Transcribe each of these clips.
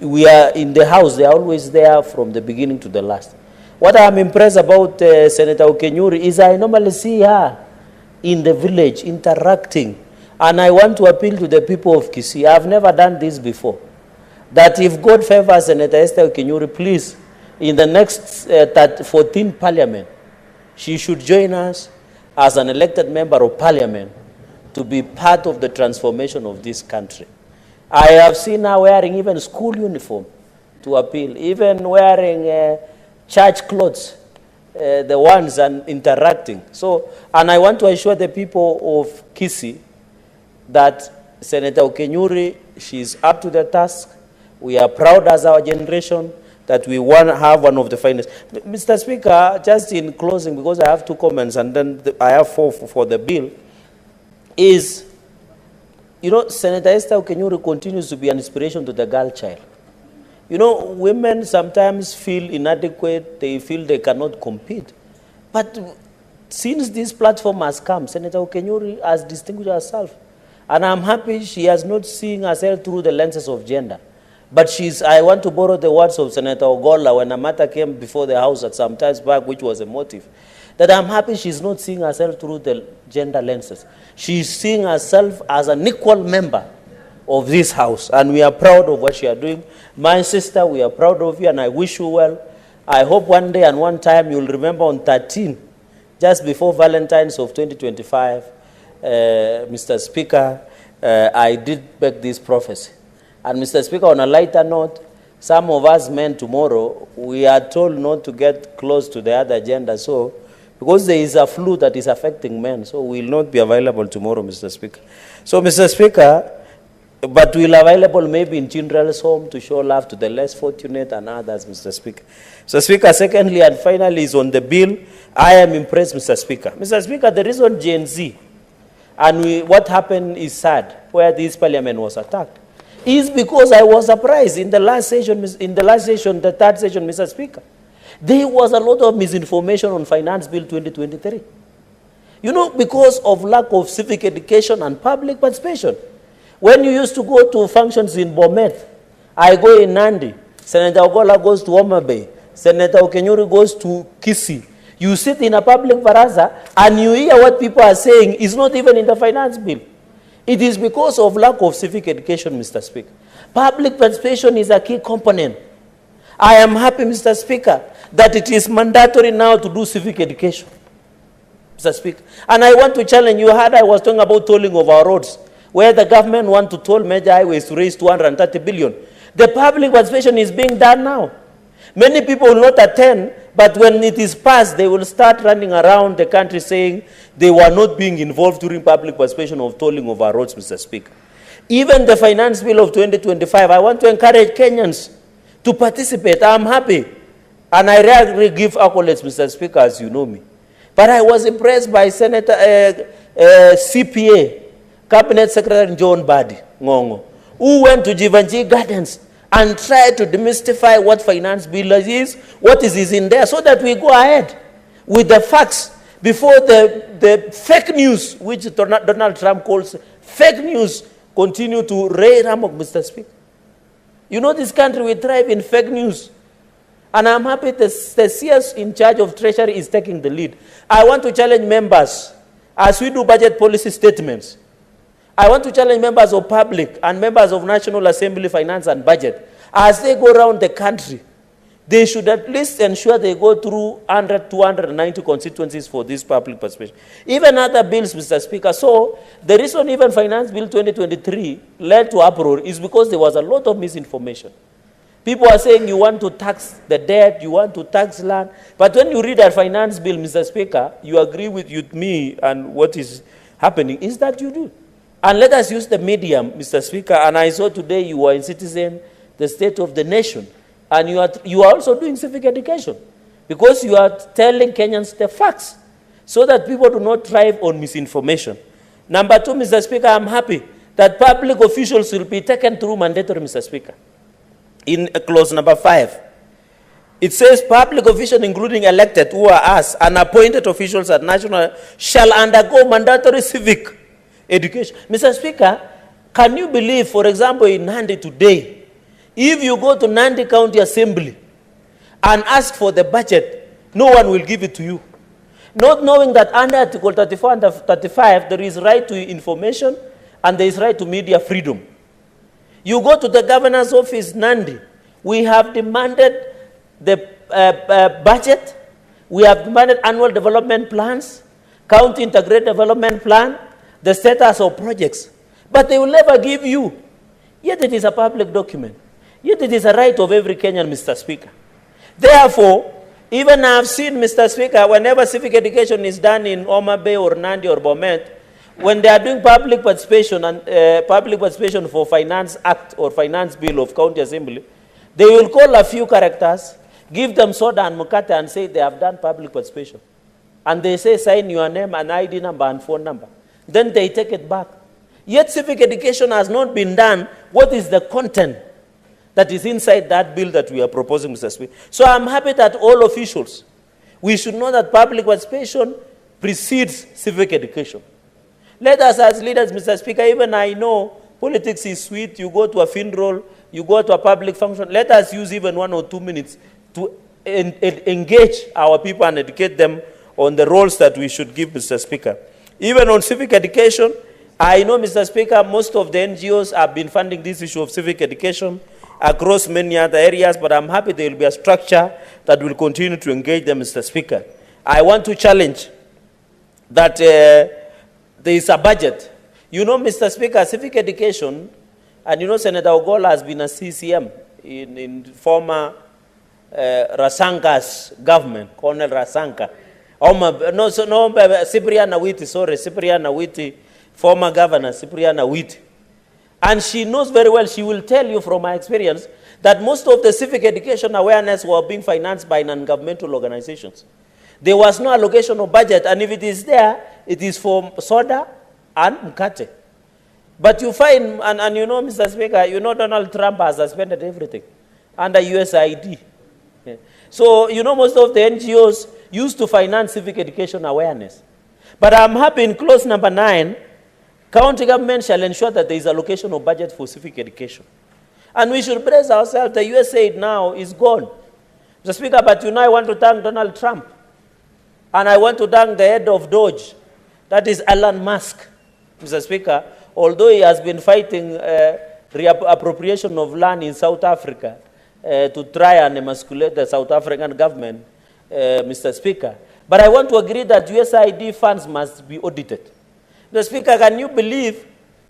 we are in the house, they are always there from the beginning to the last. What I'm impressed about Senator Okenyuri is I normally see her in the village interacting. And I want to appeal to the people of Kisii. I've never done this before. That if God favors Senator Esther Okenyuri, please, in the next 14th Parliament, she should join us as an elected member of Parliament to be part of the transformation of this country. I have seen her wearing even school uniform to appeal, even wearing church clothes, the ones and interacting. So, and I want to assure the people of Kisii that Senator Okenyuri, she's up to the task. We are proud as our generation that we want to have one of the finest. Mr. Speaker, just in closing, because I have 2 comments and then I have 4 for the bill, is, you know, Senator Esther Okenyuri continues to be an inspiration to the girl child. You know, women sometimes feel inadequate, they feel they cannot compete. But since this platform has come, Senator Okenyuri has distinguished herself. And I'm happy she has not seen herself through the lenses of gender. But I want to borrow the words of Senator Ogolla when a matter came before the House at some times back, which was a motive, that I'm happy she's not seeing herself through the gender lenses. She's seeing herself as an equal member of this House, and we are proud of what she is doing. My sister, we are proud of you, and I wish you well. I hope one day and one time you'll remember on 13, just before Valentine's of 2025, Mr. Speaker, I did make this prophecy. And Mr. Speaker, on a lighter note, some of us men tomorrow, we are told not to get close to the other gender. So, because there is a flu that is affecting men, so we will not be available tomorrow, Mr. Speaker. So, Mr. Speaker, but we'll available maybe in children's home to show love to the less fortunate and others, Mr. Speaker. Mr. Speaker, secondly and finally is on the bill. I am impressed, Mr. Speaker. Mr. Speaker, the reason Gen Z, and what happened is sad, where this parliament was attacked, is because I was surprised in the last session, the third session, Mr. Speaker. There was a lot of misinformation on Finance Bill 2023. You know, because of lack of civic education and public participation. When you used to go to functions in Bomet, I go in Nandi, Senator Ogolla goes to Mutembei, Senator Okenyuri goes to Kisii. You sit in a public baraza and you hear what people are saying is not even in the Finance Bill. It is because of lack of civic education, Mr. Speaker. Public participation is a key component. I am happy, Mr. Speaker, that it is mandatory now to do civic education, Mr. Speaker. And I want to challenge you. I was talking about tolling of our roads, where the government want to toll major highways to raise 230 billion. The public participation is being done now. Many people will not attend, but when it is passed, they will start running around the country saying they were not being involved during public participation of tolling of our roads, Mr. Speaker. Even the Finance Bill of 2025, I want to encourage Kenyans to participate. I'm happy. And I rarely give accolades, Mr. Speaker, as you know me. But I was impressed by Senator CPA, Cabinet Secretary John Badi Ngongo, who went to Jivanji Gardens and tried to demystify what Finance Bill is, what is in there, so that we go ahead with the facts before the fake news, which Donald Trump calls fake news, continue to reign among, Mr. Speaker. You know, this country, we thrive in fake news. And I'm happy the CS in charge of Treasury is taking the lead. I want to challenge members, as we do budget policy statements, I want to challenge members of public and members of National Assembly Finance and Budget, as they go around the country, they should at least ensure they go through 100, 290 constituencies for this public participation. Even other bills, Mr. Speaker. So the reason even Finance Bill 2023 led to uproar is because there was a lot of misinformation. People are saying you want to tax the debt, you want to tax land. But when you read a finance bill, Mr. Speaker, you agree with me and what is happening is that you do. And let us use the medium, Mr. Speaker. And I saw today you are in Citizen, the State of the Nation. And you are also doing civic education. Because you are telling Kenyans the facts. So that people do not thrive on misinformation. Number two, Mr. Speaker, I'm happy that public officials will be taken through mandatory, Mr. Speaker. In clause number 5, it says public officials, including elected, who are us, and appointed officials at national, shall undergo mandatory civic education. Mr. Speaker, can you believe, for example, in Nandi today, If you go to Nandi County Assembly and ask for the budget, no one will give it to you. Not knowing that under Article 34 and 35, there is right to information and there is right to media freedom. You go to the governor's office, Nandi, we have demanded the budget, we have demanded annual development plans, county integrated development plan, the status of projects, but they will never give you. Yet it is a public document. Yet it is a right of every Kenyan, Mr. Speaker. Therefore, even I have seen, Mr. Speaker, whenever civic education is done in Homa Bay or Nandi or Bomet, when they are doing public participation and public participation for Finance Act or Finance Bill of County Assembly, they will call a few characters, give them soda and mukate and say they have done public participation. And they say sign your name and ID number and phone number. Then they take it back. Yet civic education has not been done. What is the content that is inside that bill that we are proposing, Mr. Speaker? So I'm happy that all officials, we should know that public participation precedes civic education. Let us as leaders, Mr. Speaker, even I know politics is sweet, you go to a funeral, you go to a public function, let us use even 1 or 2 minutes to engage our people and educate them on the roles that we should give, Mr. Speaker. Even on civic education, I know, Mr. Speaker, most of the NGOs have been funding this issue of civic education across many other areas, but I'm happy there will be a structure that will continue to engage them, Mr. Speaker. I want to challenge that there is a budget. You know, Mr. Speaker, civic education, and you know Senator Ogola has been a CCM in former Rasanka's government, Colonel Rasanka. Cyprian Awiti, former governor, Cyprian Awiti. And she knows very well, she will tell you from my experience, that most of the civic education awareness were being financed by non-governmental organizations. There was no allocation of budget, and if it is there, it is for soda and mkate. But you find, and you know, Mr. Speaker, you know Donald Trump has suspended everything under USAID. Yeah. So, you know, most of the NGOs used to finance civic education awareness. But I'm happy in clause number 9, county government shall ensure that there is allocation of budget for civic education. And we should brace ourselves. The USAID now is gone. Mr. Speaker, but you know I want to thank Donald Trump. And I want to thank the head of Doge, that is Elon Musk, Mr. Speaker, although he has been fighting reappropriation of land in South Africa to try and emasculate the South African government, Mr. Speaker. But I want to agree that USAID funds must be audited. Mr. Speaker, can you believe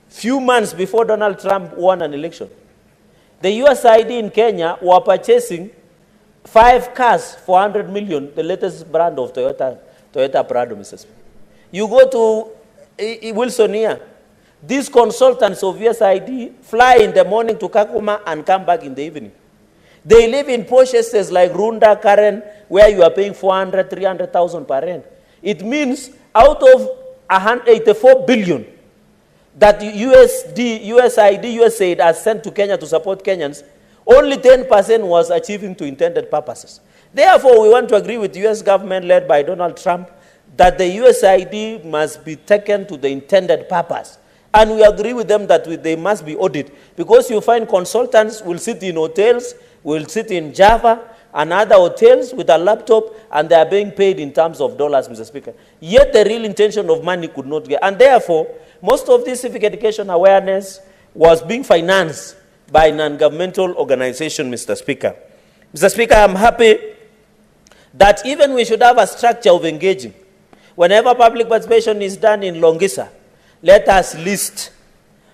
few months before Donald Trump won an election, the USAID in Kenya were purchasing 5 cars for 100 million, the latest brand of Toyota Prado, Mr. Speaker. You go to Wilsonia, these consultants of USAID fly in the morning to Kakuma and come back in the evening. They live in posh estates like Runda, Karen, where you are paying 400, 300,000 per rent. It means out of 184 billion that USAID has sent to Kenya to support Kenyans, only 10% was achieving to intended purposes. Therefore, we want to agree with the U.S. government led by Donald Trump that the USAID must be taken to the intended purpose. And we agree with them that they must be audited, because you find consultants will sit in hotels, will sit in Java and other hotels with a laptop, and they are being paid in terms of dollars, Mr. Speaker. Yet the real intention of money could not get. And therefore, most of this civic education awareness was being financed by non-governmental organization, Mr. Speaker. Mr. Speaker, I'm happy that even we should have a structure of engaging. Whenever public participation is done in Longisa, let us list,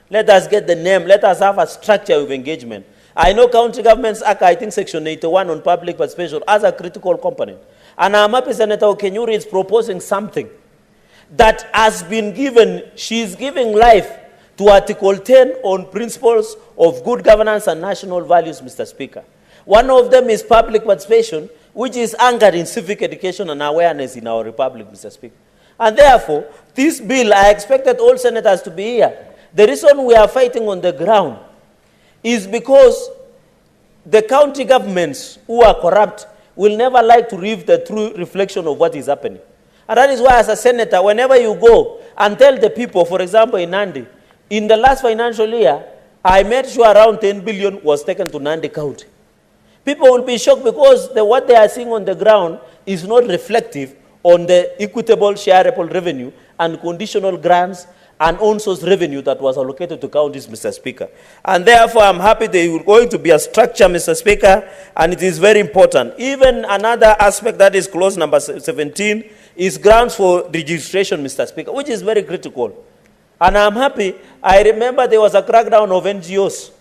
let us get the name, let us have a structure of engagement. I know County Governments Act, I think Section 81 on public participation as a critical component. And I'm happy Senator Kenyuri is proposing something that has been given, she's giving life to Article 10 on principles of good governance and national values, Mr. Speaker. One of them is public participation, which is anchored in civic education and awareness in our republic, Mr. Speaker. And therefore, this bill, I expected all senators to be here. The reason we are fighting on the ground is because the county governments who are corrupt will never like to read the true reflection of what is happening. And that is why, as a senator, whenever you go and tell the people, for example, in Nandi, in the last financial year, I made sure around 10 billion was taken to Nandi County. People will be shocked because what they are seeing on the ground is not reflective on the equitable shareable revenue and conditional grants and own source revenue that was allocated to counties, Mr. Speaker. And therefore, I'm happy there is going to be a structure, Mr. Speaker, and it is very important. Even another aspect that is clause number 17 is grounds for registration, Mr. Speaker, which is very critical. And I'm happy. I remember there was a crackdown of NGOs.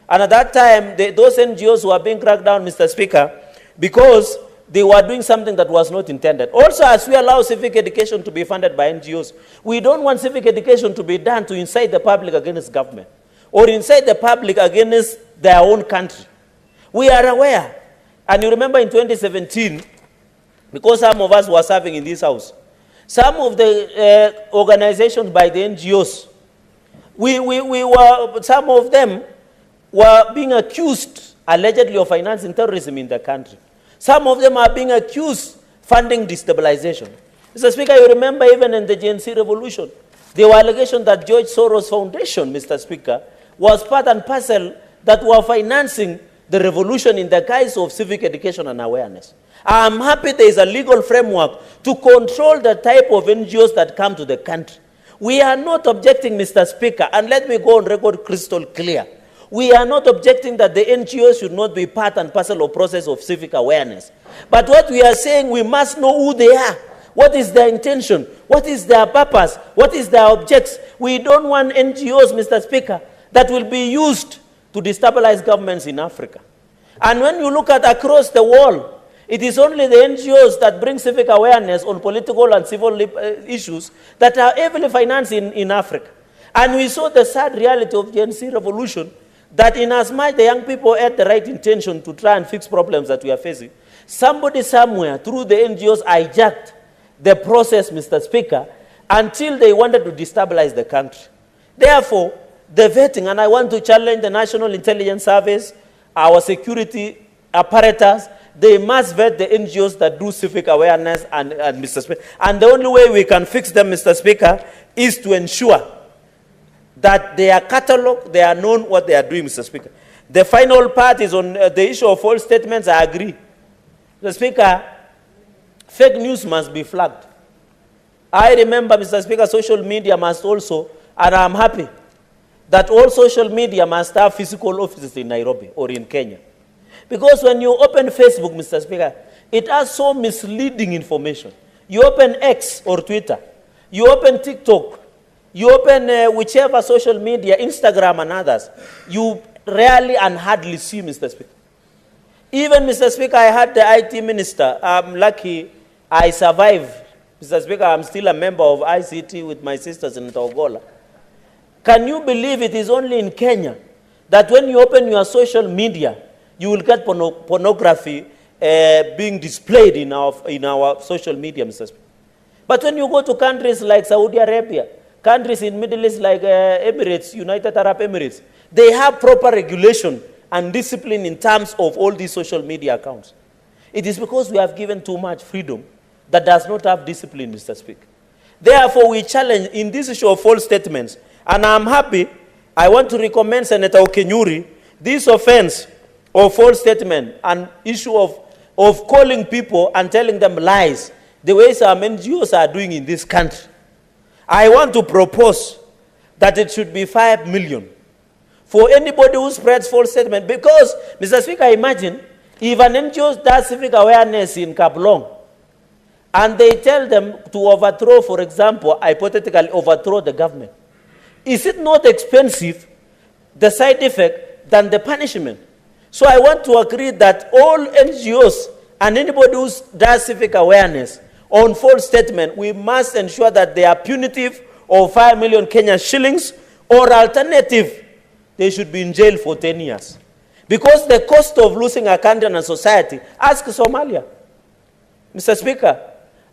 And at that time, those NGOs were being cracked down, Mr. Speaker, because they were doing something that was not intended. Also, as we allow civic education to be funded by NGOs, we don't want civic education to be done to incite the public against government or incite the public against their own country. We are aware. And you remember in 2017, because some of us were serving in this house, some of the organizations by the NGOs, some of them were being accused, allegedly, of financing terrorism in the country. Some of them are being accused funding destabilization. Mr. Speaker, you remember even in the GNC revolution, there were allegations that George Soros Foundation, Mr. Speaker, was part and parcel that were financing the revolution in the guise of civic education and awareness. I'm happy there is a legal framework to control the type of NGOs that come to the country. We are not objecting, Mr. Speaker, and let me go on record crystal clear. We are not objecting that the NGOs should not be part and parcel of process of civic awareness. But what we are saying, we must know who they are. What is their intention? What is their purpose? What is their objects? We don't want NGOs, Mr. Speaker, that will be used to destabilize governments in Africa. And when you look at across the world, it is only the NGOs that bring civic awareness on political and civil issues that are heavily financed in Africa. And we saw the sad reality of the GNC revolution, that in as much the young people had the right intention to try and fix problems that we are facing, somebody somewhere through the NGOs hijacked the process, Mr. Speaker, until they wanted to destabilize the country. Therefore, the vetting, and I want to challenge the National Intelligence Service, our security apparatus, they must vet the NGOs that do civic awareness, and Mr. Speaker. And the only way we can fix them, Mr. Speaker, is to ensure that they are cataloged, they are known what they are doing, Mr. Speaker. The final part is on the issue of false statements. I agree. Mr. Speaker, fake news must be flagged. I remember, Mr. Speaker, social media must also, and I'm happy, that all social media must have physical offices in Nairobi or in Kenya. Because when you open Facebook, Mr. Speaker, it has so misleading information. You open X or Twitter, you open TikTok, you open whichever social media, Instagram and others, you rarely and hardly see, Mr. Speaker. Even, Mr. Speaker, I had the IT minister. I'm lucky I survived. Mr. Speaker, I'm still a member of ICT with my sisters in Togola. Can you believe it is only in Kenya that when you open your social media, you will get pornography being displayed in our social media, Mr. Speaker. But when you go to countries like Saudi Arabia, countries in Middle East like Emirates, United Arab Emirates, they have proper regulation and discipline in terms of all these social media accounts. It is because we have given too much freedom that does not have discipline, Mr. Speaker. Therefore, we challenge in this issue of false statements, and I'm happy, I want to recommend Senator Kenyuri, this offense of false statement and issue of calling people and telling them lies, the way some NGOs are doing in this country. I want to propose that it should be 5 million for anybody who spreads false statement. Because, Mr. Speaker, imagine if an NGO does civic awareness in Kablong and they tell them to overthrow, for example, hypothetically overthrow the government. Is it not expensive, the side effect, than the punishment? So I want to agree that all NGOs and anybody who does civic awareness on false statement, we must ensure that they are punitive of 5 million Kenyan shillings, or alternative, they should be in jail for 10 years. Because the cost of losing a country and a society, ask Somalia. Mr. Speaker,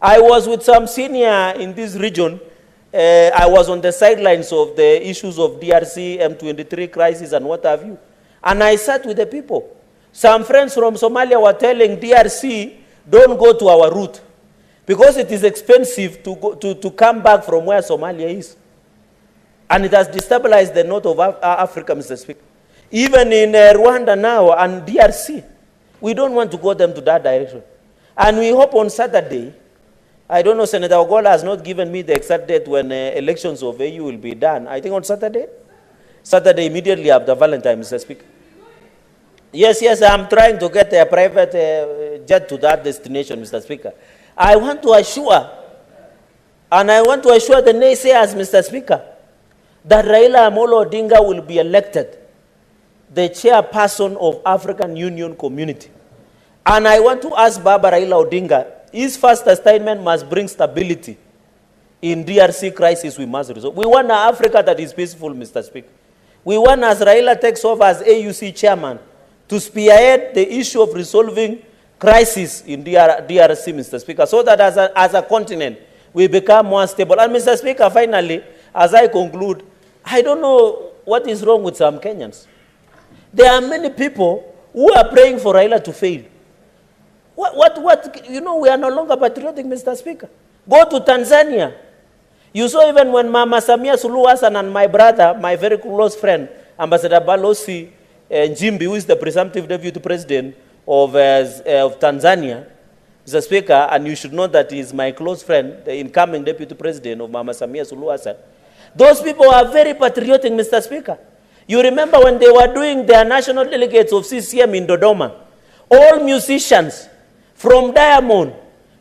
I was with some senior in this region. I was on the sidelines of the issues of DRC, M23 crisis and what have you. And I sat with the people. Some friends from Somalia were telling DRC, don't go to our route, because it is expensive to come back from where Somalia is. And it has destabilized the north of Africa, Mr. Speaker. Even in Rwanda now and DRC, we don't want to go them to that direction. And we hope on Saturday, I don't know, Senator Ogola has not given me the exact date when elections of AU will be done. I think on Saturday? Saturday immediately after Valentine, Mr. Speaker. Yes, I'm trying to get a private jet to that destination, Mr. Speaker. I want to assure, and I want to assure the naysayers, Mr. Speaker, that Raila Amolo Odinga will be elected the chairperson of African Union Community. And I want to ask Baba Raila Odinga, his first assignment must bring stability in DRC crisis we must resolve. We want an Africa that is peaceful, Mr. Speaker. We want, as Raila takes over as AUC chairman, to spearhead the issue of resolving crisis in DRC, Mr. Speaker, so that as a continent, we become more stable. And Mr. Speaker, finally, as I conclude, I don't know what is wrong with some Kenyans. There are many people who are praying for Raila to fail. You know, we are no longer patriotic, Mr. Speaker. Go to Tanzania. You saw even when Mama Samia Suluhu Hassan and my brother, my very close friend, Ambassador Balozi Njimbi, who is the presumptive deputy president of Tanzania, Mr. Speaker, and you should know that he is my close friend, the incoming deputy president of Mama Samia Suluhu Hassan. Those people are very patriotic, Mr. Speaker. You remember when they were doing their national delegates of CCM in Dodoma, all musicians from Diamond,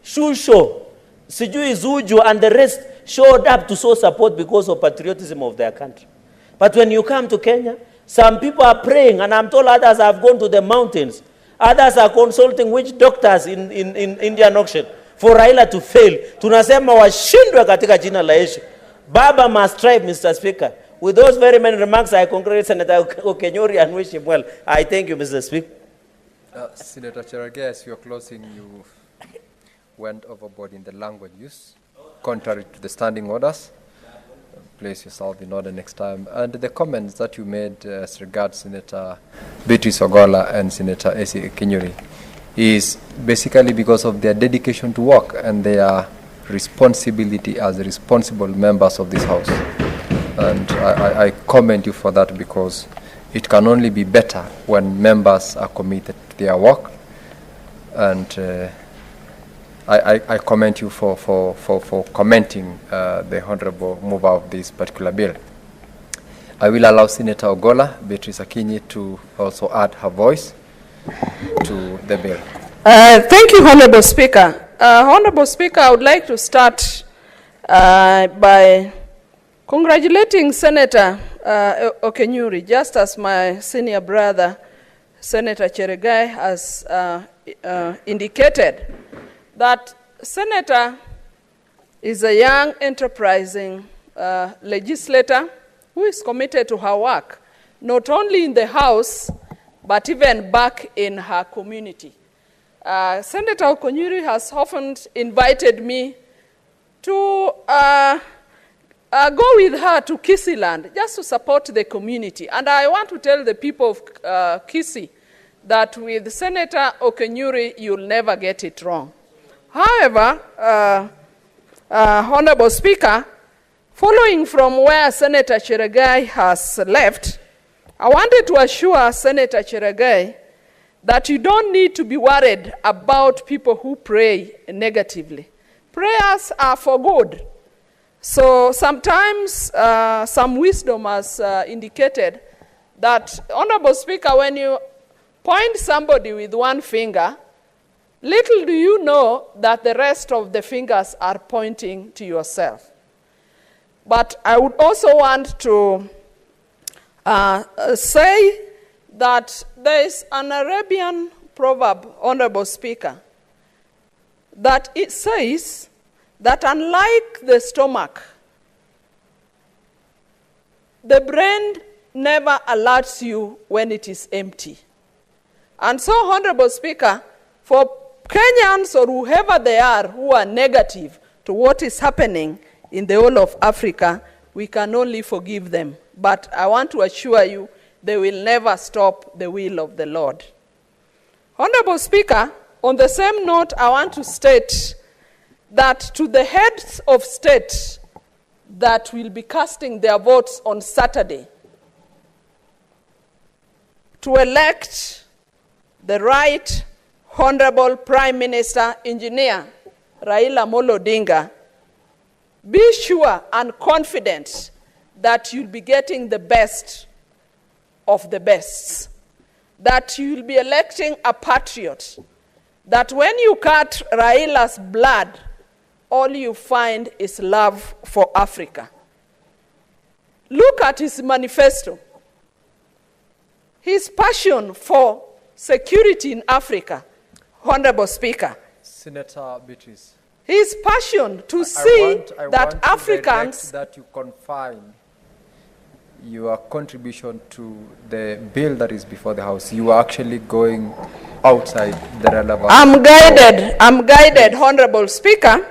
Shusho, Sijui Zuju, and the rest showed up to show support because of patriotism of their country. But when you come to Kenya, some people are praying, and I'm told others have gone to the mountains. Others are consulting witch doctors in Indian Ocean for Raila to fail. Tunasema washindwe katika jina la Yesu. Baba must strive, Mr. Speaker. With those very many remarks, I congratulate Senator Kenyuri and wish him well. I thank you, Mr. Speaker. Senator Cherargei, as you are closing, you went overboard in the language use, contrary to the standing orders. Place yourself in order next time. And the comments that you made as regards Senator Beatrice Ogola and Senator AC Kenyuri is basically because of their dedication to work and their responsibility as responsible members of this House. And I commend you for that, because it can only be better when members are committed to their work. And I commend you for commenting the honorable mover of this particular bill. I will allow Senator Ogola, Beatrice Akinyi, to also add her voice to the bill. Thank you, Honorable Speaker. Honorable Speaker, I would like to start by congratulating Senator Okenyuri, just as my senior brother, Senator Cherargei, has indicated that Senator is a young, enterprising legislator who is committed to her work, not only in the House, but even back in her community. Senator Okenyuri has often invited me to go with her to Kisiland just to support the community. And I want to tell the people of Kisii that with Senator Okenyuri, you'll never get it wrong. However, Honorable Speaker, following from where Senator Cherargei has left, I wanted to assure Senator Cherargei that you don't need to be worried about people who pray negatively. Prayers are for good. So sometimes some wisdom has indicated that, Honorable Speaker, when you point somebody with one finger, little do you know that the rest of the fingers are pointing to yourself. But I would also want to say that there is an Arabian proverb, Honorable Speaker, that it says that unlike the stomach, the brain never alerts you when it is empty. And so, Honorable Speaker, for Kenyans or whoever they are who are negative to what is happening in the whole of Africa, we can only forgive them. But I want to assure you, they will never stop the will of the Lord. Honorable Speaker, on the same note, I want to state that to the heads of state that will be casting their votes on Saturday to elect the Right Honorable Prime Minister Engineer Raila Odinga, be sure and confident that you'll be getting the best of the best, that you'll be electing a patriot, that when you cut Raila's blood, all you find is love for Africa. Look at his manifesto. His passion for security in Africa, Honorable Speaker. Senator Beatrice. His passion to see that Africans... that you confine your contribution to the bill that is before the House. You are actually going outside the relevant... I'm guided, Honorable Speaker.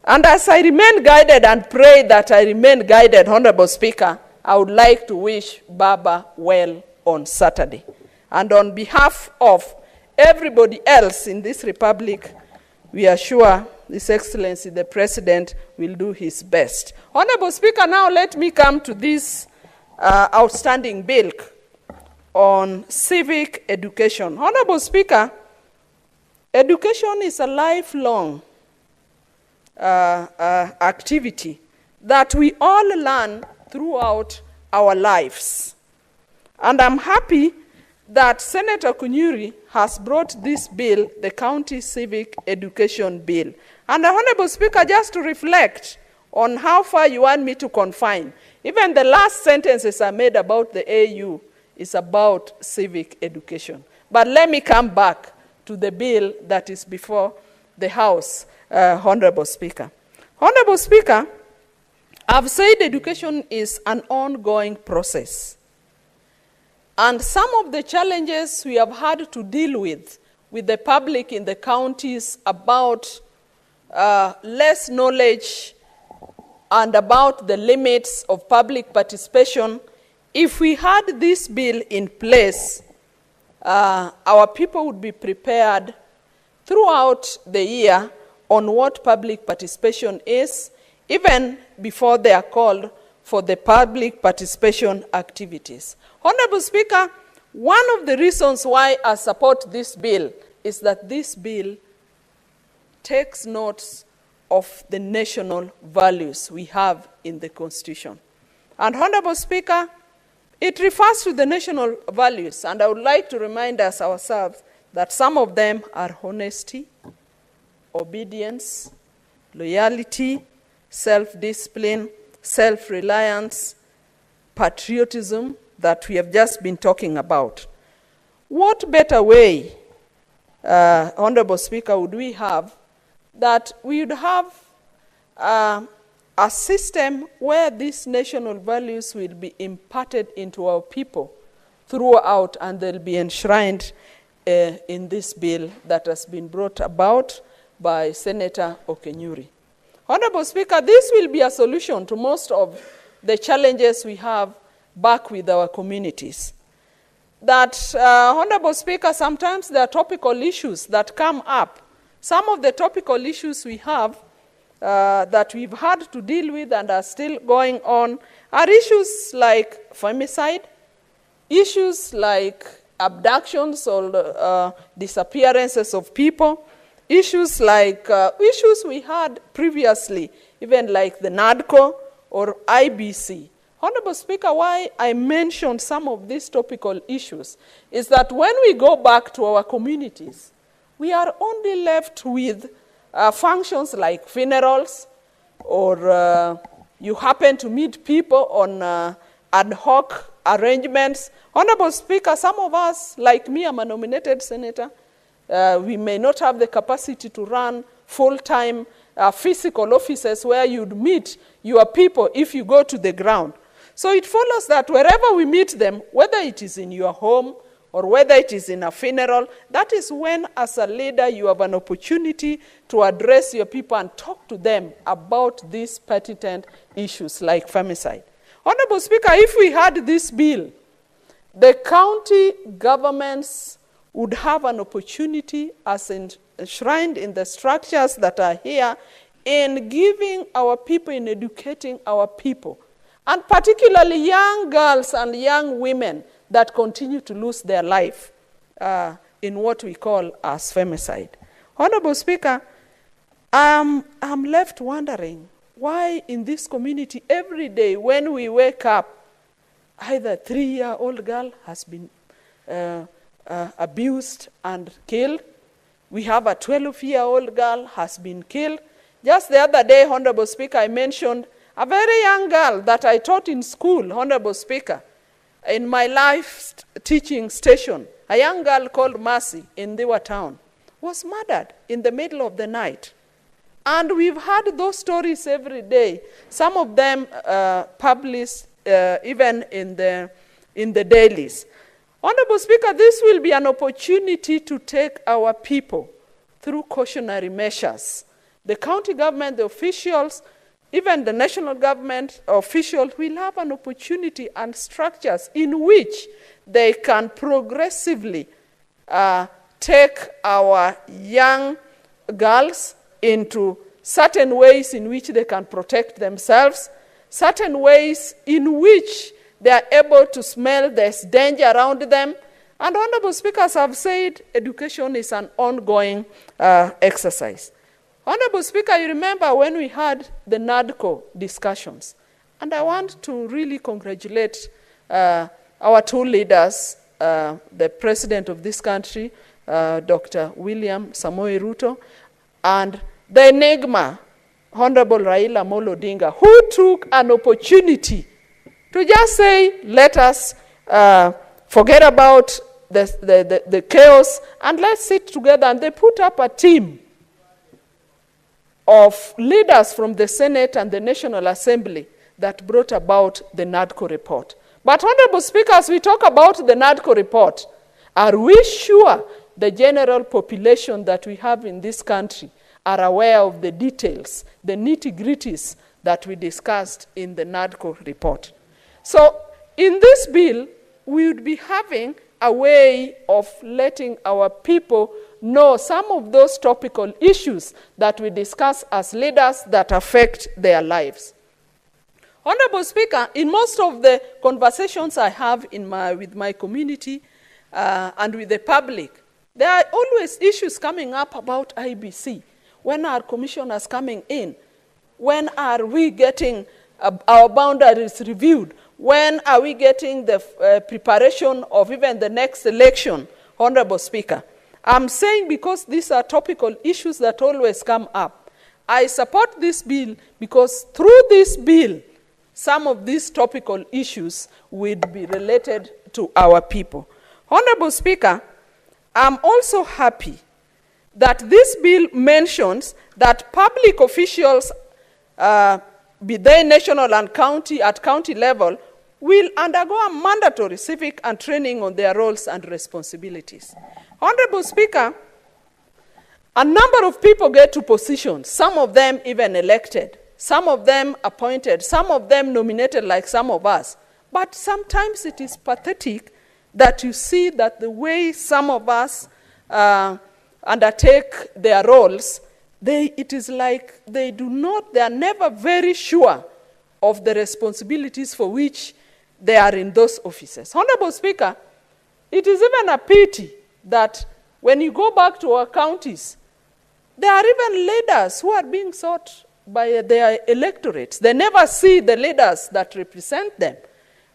And as I remain guided and pray that I remain guided, Honorable Speaker, I would like to wish Baba well on Saturday. And on behalf of everybody else in this republic, we are sure His Excellency the President will do his best. Honorable Speaker, now let me come to this outstanding bill on civic education. Honorable Speaker, education is a lifelong activity that we all learn throughout our lives. And I'm happy that Senator Kunyuri has brought this bill, the County Civic Education Bill. And Honorable Speaker, just to reflect on how far you want me to confine, even the last sentences I made about the AU is about civic education. But let me come back to the bill that is before the House, Honorable Speaker. Honorable Speaker, I've said education is an ongoing process. And some of the challenges we have had to deal with the public in the counties about less knowledge and about the limits of public participation, if we had this bill in place, our people would be prepared throughout the year on what public participation is, even before they are called for the public participation activities. Honorable Speaker, one of the reasons why I support this bill is that this bill takes notes of the national values we have in the Constitution. And Honorable Speaker, it refers to the national values, and I would like to remind us ourselves that some of them are honesty, obedience, loyalty, self-discipline, self-reliance, patriotism that we have just been talking about. What better way, Honorable Speaker, would we have that we would have a system where these national values will be imparted into our people throughout, and they'll be enshrined in this bill that has been brought about by Senator Okenyuri. Honorable Speaker, this will be a solution to most of the challenges we have back with our communities. That, Honorable Speaker, sometimes there are topical issues that come up. Some of the topical issues we have that we've had to deal with and are still going on are issues like femicide, issues like abductions or disappearances of people, issues like issues we had previously, even like the NADCO or IBC. Honorable Speaker, why I mentioned some of these topical issues is that when we go back to our communities, we are only left with functions like funerals, or you happen to meet people on ad hoc arrangements. Honorable Speaker, some of us, like me, I'm a nominated senator. We may not have the capacity to run full-time physical offices where you'd meet your people if you go to the ground. So it follows that wherever we meet them, whether it is in your home or whether it is in a funeral, that is when, as a leader, you have an opportunity to address your people and talk to them about these pertinent issues like femicide. Honorable Speaker, if we had this bill, the county governments would have an opportunity, as enshrined in the structures that are here, in giving our people, in educating our people, and particularly young girls and young women that continue to lose their life in what we call as femicide. Honorable Speaker, I'm left wondering why in this community every day when we wake up, either a 3-year-old girl has been abused and killed. We have a 12-year-old girl has been killed. Just the other day, Honorable Speaker, I mentioned a very young girl that I taught in school, Honorable Speaker, in my life teaching station. A young girl called Mercy in Diwa town was murdered in the middle of the night. And we've had those stories every day. Some of them published even in the dailies. Honorable Speaker, this will be an opportunity to take our people through cautionary measures. The county government, the officials, even the national government officials will have an opportunity and structures in which they can progressively take our young girls into certain ways in which they can protect themselves, certain ways in which they are able to smell there's danger around them. And Honorable Speakers have said education is an ongoing exercise. Honorable Speaker, you remember when we had the NADCO discussions, and I want to really congratulate our two leaders, the President of this country, Dr. William Samoei Ruto, and the enigma, Honorable Raila Odinga, who took an opportunity to just say, let us forget about the chaos and let's sit together. And they put up a team of leaders from the Senate and the National Assembly that brought about the NADCO report. But Honorable Speaker, as we talk about the NADCO report, are we sure the general population that we have in this country are aware of the details, the nitty-gritties that we discussed in the NADCO report? So in this bill, we would be having a way of letting our people know some of those topical issues that we discuss as leaders that affect their lives. Honorable Speaker, in most of the conversations I have with my community and with the public, there are always issues coming up about IBC. When are commissioners coming in? When are we getting our boundaries reviewed? When are we getting the preparation of even the next election, Honorable Speaker? I'm saying because these are topical issues that always come up. I support this bill because through this bill, some of these topical issues would be related to our people. Honorable Speaker, I'm also happy that this bill mentions that public officials, be they national and county, at county level, will undergo a mandatory civic and training on their roles and responsibilities. Honorable Speaker, a number of people get to positions, some of them even elected, some of them appointed, some of them nominated like some of us. But sometimes it is pathetic that you see that the way some of us undertake their roles, it is like they are never very sure of the responsibilities for which they are in those offices. Honorable Speaker, it is even a pity that when you go back to our counties, there are even leaders who are being sought by their electorates. They never see the leaders that represent them.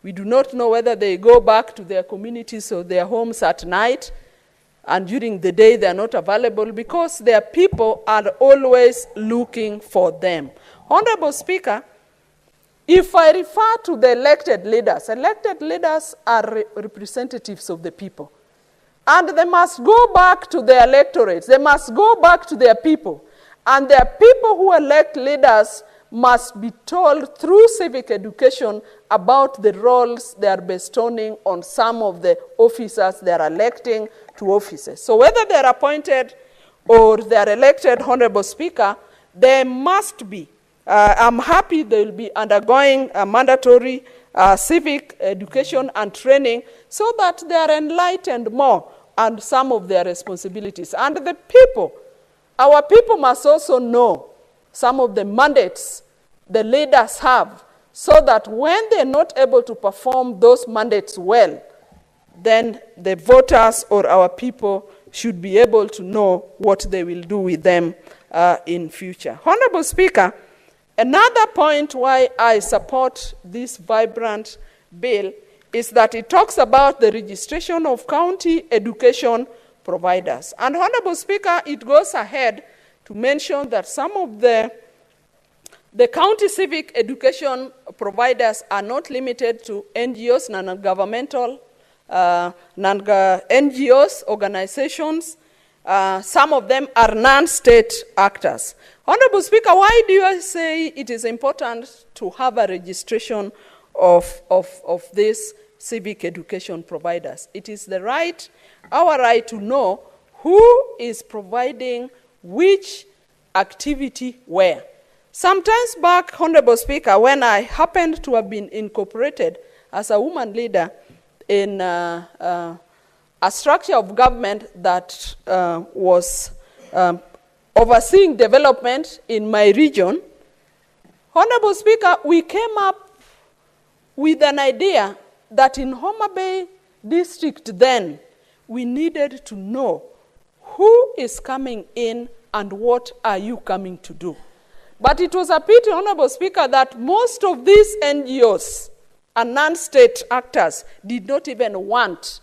We do not know whether they go back to their communities or their homes at night, and during the day they are not available because their people are always looking for them. Honorable Speaker, if I refer to the elected leaders are representatives of the people. And they must go back to their electorates. They must go back to their people. And their people who elect leaders must be told through civic education about the roles they are bestowing on some of the officers they are electing to offices. So whether they are appointed or they are elected, Honorable Speaker, they must be. I'm happy they will be undergoing a mandatory civic education and training so that they are enlightened more on some of their responsibilities. And the people, our people must also know some of the mandates the leaders have, so that when they're not able to perform those mandates well, then the voters or our people should be able to know what they will do with them in future. Honorable Speaker, another point why I support this vibrant bill is that it talks about the registration of county education providers. And Honorable Speaker, it goes ahead to mention that some of the county civic education providers are not limited to NGOs, non-governmental NGOs, organizations. Some of them are non-state actors. Honorable Speaker, why do you say it is important to have a registration of these civic education providers? It is the right, our right to know who is providing which activity where. Sometimes back, Honorable Speaker, when I happened to have been incorporated as a woman leader in a structure of government that was overseeing development in my region, Honorable Speaker, we came up with an idea that in Homa Bay district then, we needed to know who is coming in and what are you coming to do. But it was a pity, Honorable Speaker, that most of these NGOs and non-state actors did not even want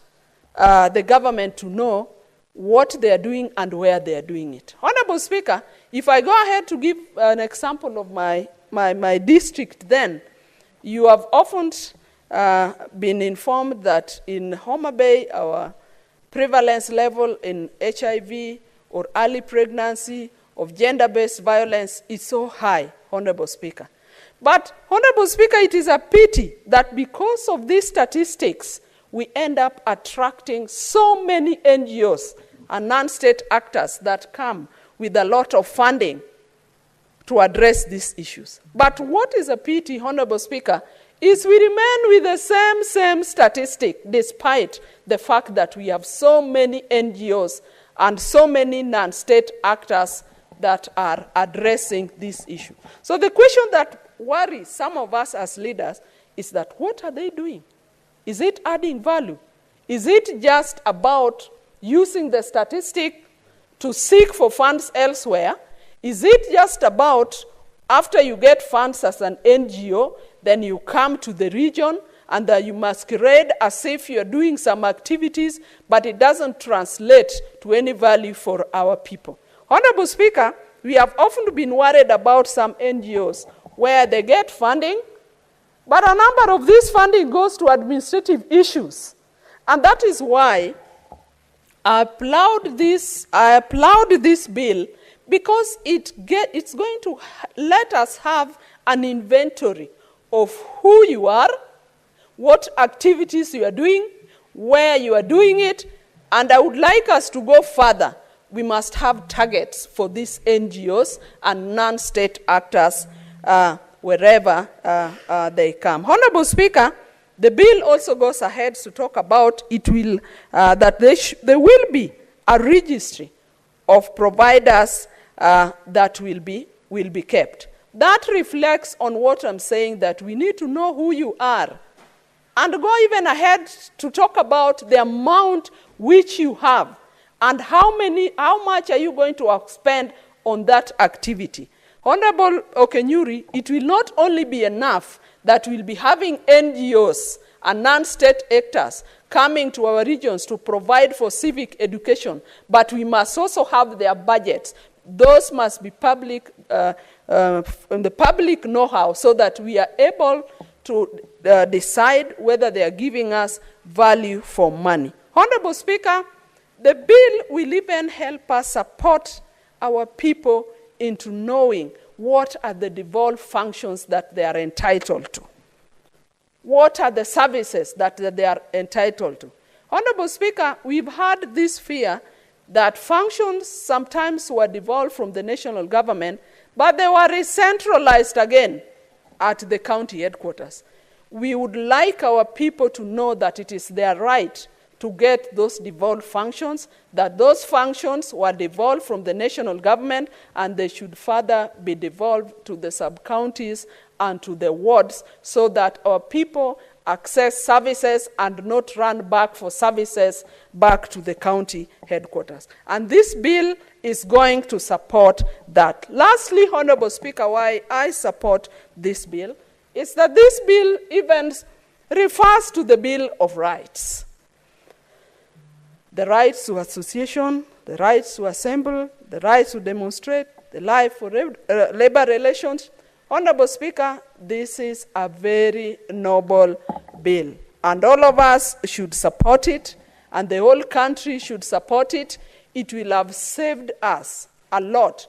the government to know what they are doing and where they are doing it. Honorable Speaker, if I go ahead to give an example of my district then, you have often been informed that in Homa Bay, our prevalence level in HIV or early pregnancy of gender-based violence is so high, Honorable Speaker. But, Honorable Speaker, it is a pity that because of these statistics, we end up attracting so many NGOs and non-state actors that come with a lot of funding to address these issues. But what is a pity, Honorable Speaker, is we remain with the same statistic, despite the fact that we have so many NGOs and so many non-state actors that are addressing this issue. So the question that worries some of us as leaders is that what are they doing? Is it adding value? Is it just about using the statistic to seek for funds elsewhere? Is it just about after you get funds as an NGO, then you come to the region and you masquerade as if you're doing some activities, but it doesn't translate to any value for our people? Honorable Speaker, we have often been worried about some NGOs where they get funding, but a number of this funding goes to administrative issues. And that is why I applaud this bill, because it's going to let us have an inventory of who you are, what activities you are doing, where you are doing it, and I would like us to go further. We must have targets for these NGOs and non-state actors wherever they come. Honorable Speaker, the bill also goes ahead to talk about that there will be a registry of providers that will be kept. That reflects on what I'm saying, that we need to know who you are, and go even ahead to talk about the amount which you have, and how much are you going to spend on that activity. Honorable Okenyuri, it will not only be enough that we'll be having NGOs and non-state actors coming to our regions to provide for civic education, but we must also have their budgets. Those must be public, the public know-how, so that we are able to decide whether they are giving us value for money. Honorable Speaker, the bill will even help us support our people into knowing what are the devolved functions that they are entitled to. What are the services that they are entitled to? Honorable Speaker, we've had this fear that functions sometimes were devolved from the national government, but they were re-centralized again at the county headquarters. We would like our people to know that it is their right to get those devolved functions, that those functions were devolved from the national government and they should further be devolved to the sub-counties and to the wards so that our people access services and not run back for services back to the county headquarters. And this bill is going to support that. Lastly, Honorable Speaker, why I support this bill is that this bill even refers to the Bill of Rights. The rights to association, the rights to assemble, the rights to demonstrate, the right for labor relations. Honorable Speaker, this is a very noble bill, and all of us should support it, and the whole country should support it. It will have saved us a lot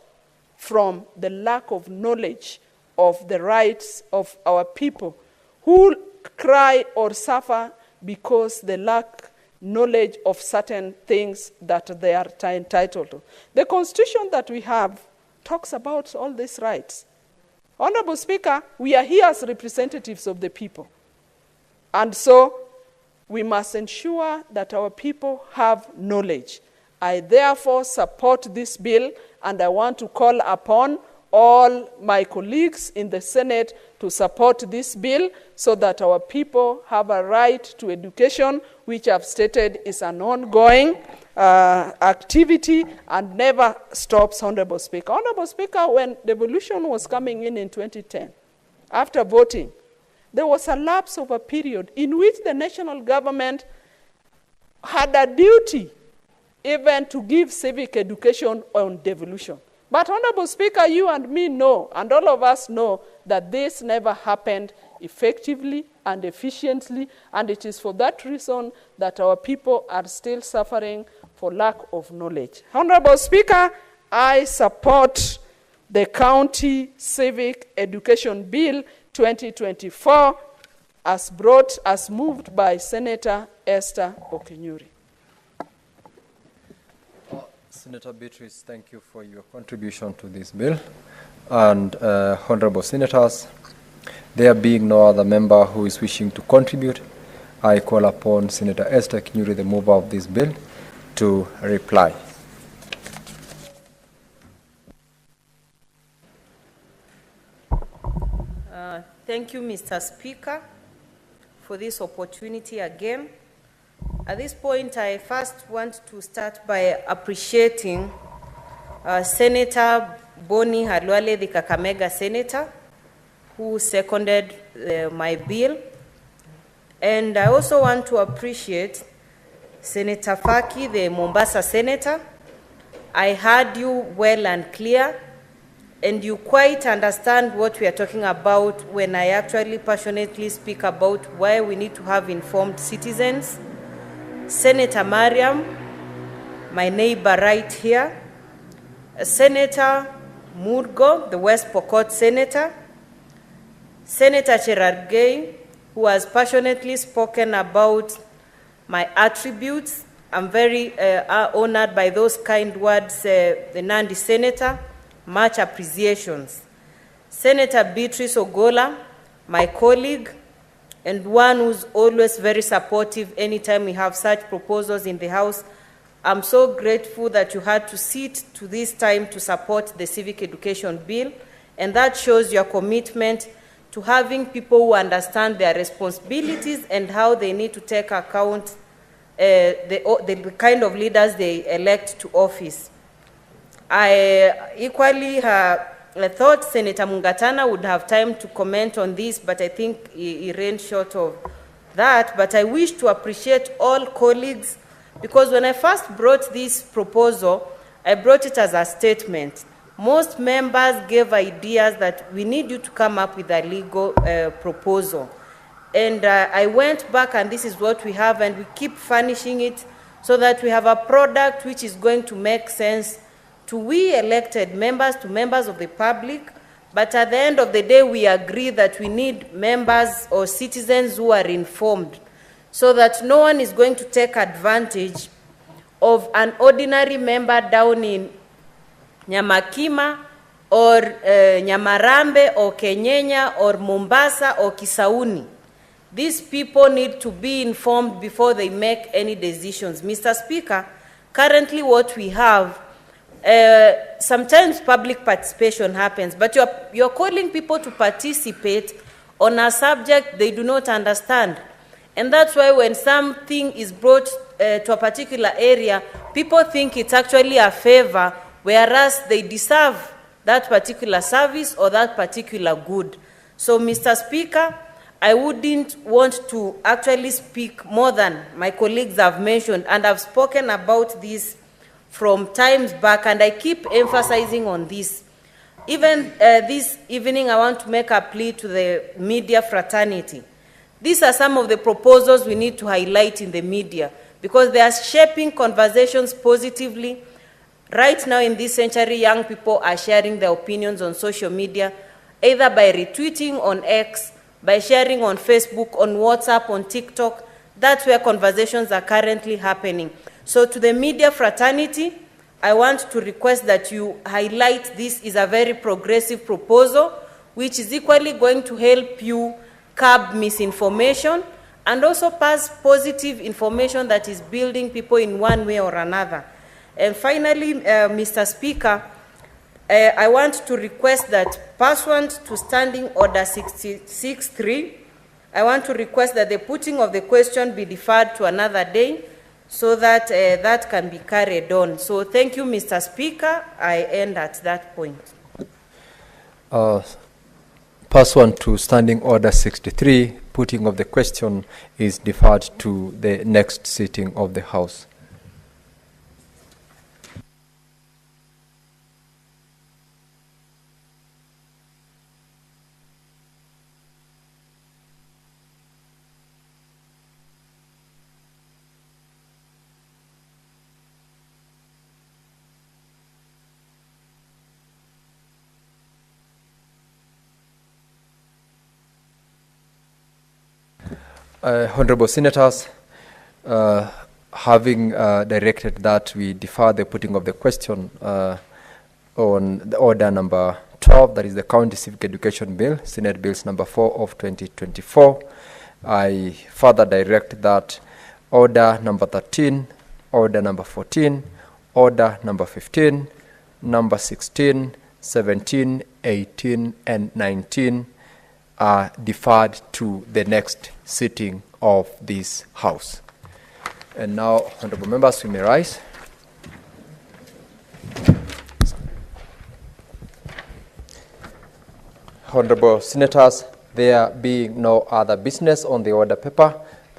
from the lack of knowledge of the rights of our people who cry or suffer because they lack knowledge of certain things that they are entitled to. The Constitution that we have talks about all these rights. Honorable Speaker, we are here as representatives of the people. And so we must ensure that our people have knowledge. I therefore support this bill, and I want to call upon all my colleagues in the Senate to support this bill so that our people have a right to education, which I've stated is an ongoing activity and never stops, Honorable Speaker. Honorable Speaker, when devolution was coming in 2010, after voting, there was a lapse of a period in which the national government had a duty even to give civic education on devolution. But Honorable Speaker, you and me know, and all of us know, that this never happened effectively and efficiently, and it is for that reason that our people are still suffering for lack of knowledge. Honorable Speaker, I support the County Civic Education Bill 2024 as moved by Senator Esther Okenyuri. Senator Beatrice, thank you for your contribution to this bill. And honorable senators, there being no other member who is wishing to contribute, I call upon Senator Esther Okenyuri, the mover of this bill, to reply. Thank you, Mr. Speaker, for this opportunity again. At this point, I first want to start by appreciating Senator Boni Halwale, the Kakamega Senator, who seconded my bill. And I also want to appreciate Senator Faki, the Mombasa Senator. I heard you well and clear, and you quite understand what we are talking about when I actually passionately speak about why we need to have informed citizens. Senator Mariam, my neighbor right here, Senator Murgo, the West Pokot Senator, Senator Cherargei, who has passionately spoken about my attributes. I'm very honored by those kind words, the Nandi Senator, much appreciations. Senator Beatrice Ogola, my colleague, and one who's always very supportive anytime we have such proposals in the House. I'm so grateful that you had to sit to this time to support the Civic Education Bill, and that shows your commitment to having people who understand their responsibilities and how they need to take account the kind of leaders they elect to office. I equally I thought Senator Mungatana would have time to comment on this, but I think he ran short of that. But I wish to appreciate all colleagues, because when I first brought this proposal, I brought it as a statement. Most members gave ideas that we need you to come up with a legal proposal. And I went back, and this is what we have, and we keep furnishing it so that we have a product which is going to make sense to we elected members, to members of the public. But at the end of the day, we agree that we need members or citizens who are informed, so that no one is going to take advantage of an ordinary member down in Nyamakima or Nyamarambe or Kenyenya or Mombasa or Kisauni. These people need to be informed before they make any decisions. Mr. Speaker, currently what we have, sometimes public participation happens, but you're calling people to participate on a subject they do not understand. And that's why when something is brought to a particular area, people think it's actually a favor, whereas they deserve that particular service or that particular good. So, Mr. Speaker, I wouldn't want to actually speak more than my colleagues have mentioned, and I've spoken about this from times back, and I keep emphasizing on this. Even this evening, I want to make a plea to the media fraternity. These are some of the proposals we need to highlight in the media, because they are shaping conversations positively. Right now in this century, young people are sharing their opinions on social media, either by retweeting on X, by sharing on Facebook, on WhatsApp, on TikTok. That's where conversations are currently happening. So to the media fraternity, I want to request that you highlight this is a very progressive proposal, which is equally going to help you curb misinformation and also pass positive information that is building people in one way or another. And finally, Mr. Speaker, I want to request that pursuant to Standing Order 66.3, I want to request that the putting of the question be deferred to another day so that that can be carried on. So thank you, Mr. Speaker. I end at that point. Pursuant to Standing Order 63, putting of the question is deferred to the next sitting of the House. Honorable Senators, having directed that we defer the putting of the question on the order number 12, that is the County Civic Education Bill, Senate Bills number 4 of 2024, I further direct that order number 13, order number 14, order number 15, number 16, 17, 18, and 19 are deferred to the next sitting of this House. And now, honorable members, we may rise. Honorable Senators, there being no other business on the order paper,